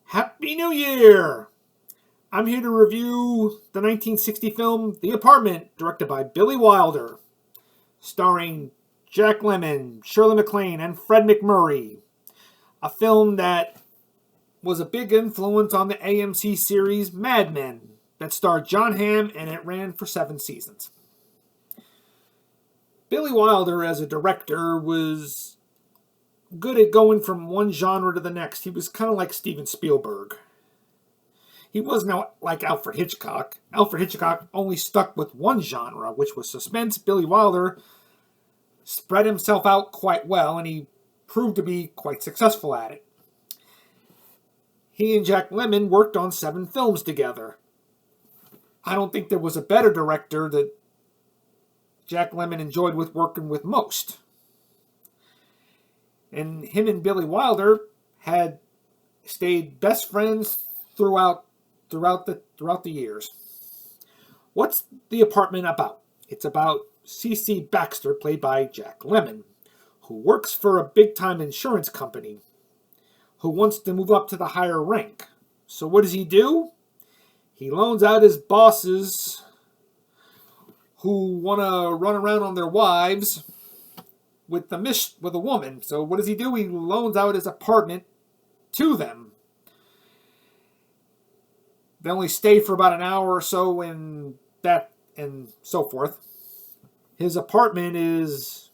Happy New Year! I'm here to review the 1960 film The Apartment, directed by Billy Wilder, starring Jack Lemmon, Shirley MacLaine, and Fred MacMurray. A film that was a big influence on the AMC series Mad Men, that starred Jon Hamm, and it ran for 7 seasons. Billy Wilder, as a director, was good at going from one genre to the next. He was kind of like Steven Spielberg. He wasn't like Alfred Hitchcock. Alfred Hitchcock only stuck with one genre, which was suspense. Billy Wilder spread himself out quite well, and he proved to be quite successful at it. He and Jack Lemmon worked on 7 films together. I don't think there was a better director that Jack Lemmon enjoyed working with most. And him and Billy Wilder had stayed best friends throughout the years. What's The Apartment about? It's about C.C. Baxter, played by Jack Lemmon, who works for a big-time insurance company, who wants to move up to the higher rank. So what does he do? He loans out his bosses who want to run around on their wives with a woman. So what does he do? He loans out his apartment to them. They only stay for about an hour or so, and so forth. His apartment is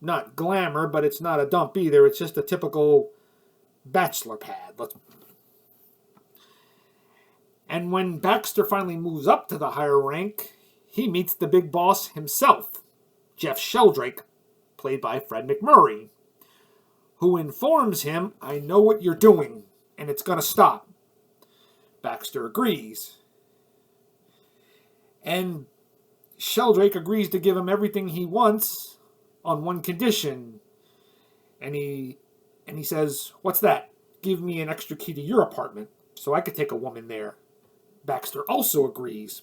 not glamour, but it's not a dump either. It's just a typical bachelor pad. And when Baxter finally moves up to the higher rank, he meets the big boss himself, Jeff Sheldrake, played by Fred MacMurray, who informs him, "I know what you're doing, and it's going to stop." Baxter agrees. And Sheldrake agrees to give him everything he wants on one condition. And he says, "What's that? Give me an extra key to your apartment so I could take a woman there." Baxter also agrees.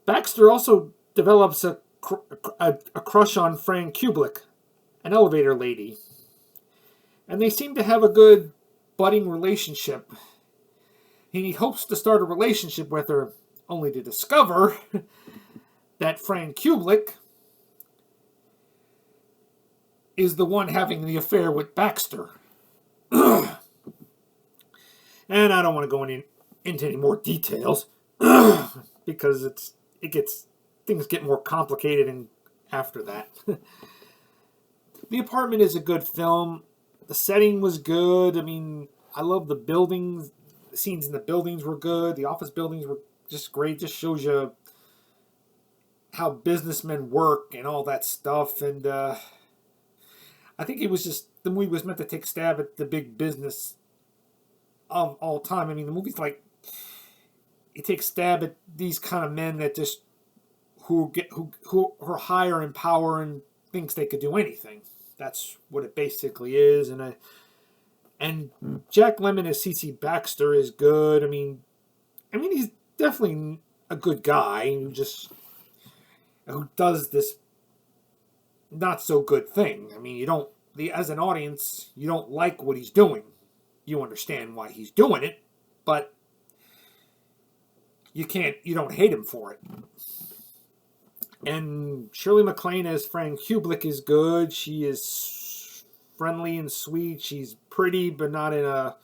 Baxter also develops a crush on Fran Kubelik, an elevator lady. And they seem to have a good budding relationship. He hopes to start a relationship with her, only to discover that Fran Kubelik is the one having the affair with Baxter. And I don't want to go into any more details because things get more complicated after that. The Apartment is a good film. The setting was good. I mean, I love the buildings. The scenes in the buildings were good. The office buildings were just great. Just shows you how businessmen work and all that stuff. And I think the movie was meant to take stab at the big business of all time. I mean, the movie's like, it takes stab at these kind of men that just who are higher in power and thinks they could do anything. That's what it basically is. And Jack Lemmon as C.C. Baxter is good. I mean he's definitely a good guy who does this not so good thing. I mean, as an audience, you don't like what he's doing. You understand why he's doing it, but you don't hate him for it. And Shirley MacLaine as Fran Kubelik is good. She is friendly and sweet. She's pretty, but not in a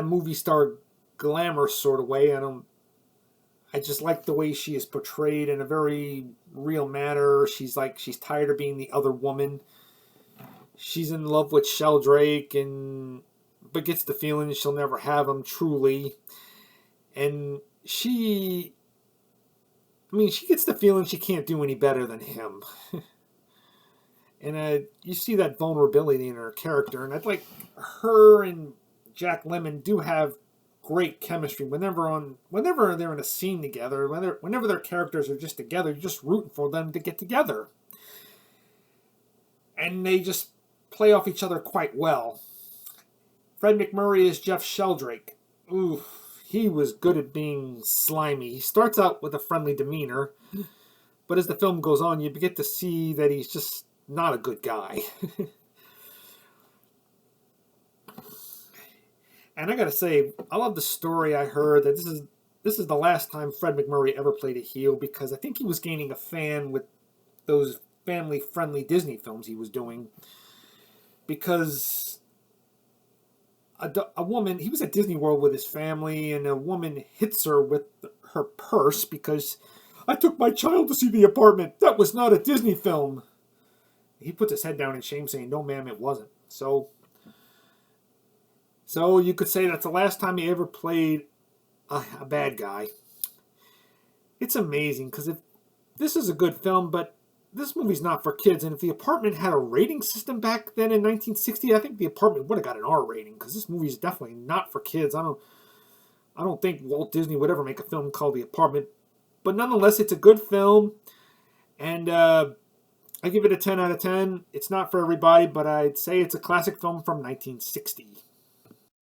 movie star glamour sort of way. I just like the way she is portrayed in a very real manner. She's tired of being the other woman. She's in love with Sheldrake, but gets the feeling she'll never have him truly. And she gets the feeling she can't do any better than him. And you see that vulnerability in her character. And I'd like her and Jack Lemmon do have great chemistry. Whenever they're in a scene together, whenever their characters are just together, you're just rooting for them to get together. And they just play off each other quite well. Fred MacMurray is Jeff Sheldrake. Ooh, he was good at being slimy. He starts out with a friendly demeanor, but as the film goes on, you get to see that he's just not a good guy. And I gotta say, I love the story I heard that this is the last time Fred MacMurray ever played a heel, because I think he was gaining a fan with those family-friendly Disney films he was doing. Because a woman, he was at Disney World with his family, and a woman hits her with her purse because I took my child to see The Apartment. That was not a Disney film. He puts his head down in shame, saying, "No, ma'am, it wasn't." So you could say that's the last time he ever played a bad guy. It's amazing because if this is a good film, but this movie's not for kids. And if The Apartment had a rating system back then in 1960, I think The Apartment would have got an R rating, because this movie is definitely not for kids. I don't think Walt Disney would ever make a film called The Apartment, but nonetheless, it's a good film, and I give it a 10 out of 10. It's not for everybody, but I'd say it's a classic film from 1960.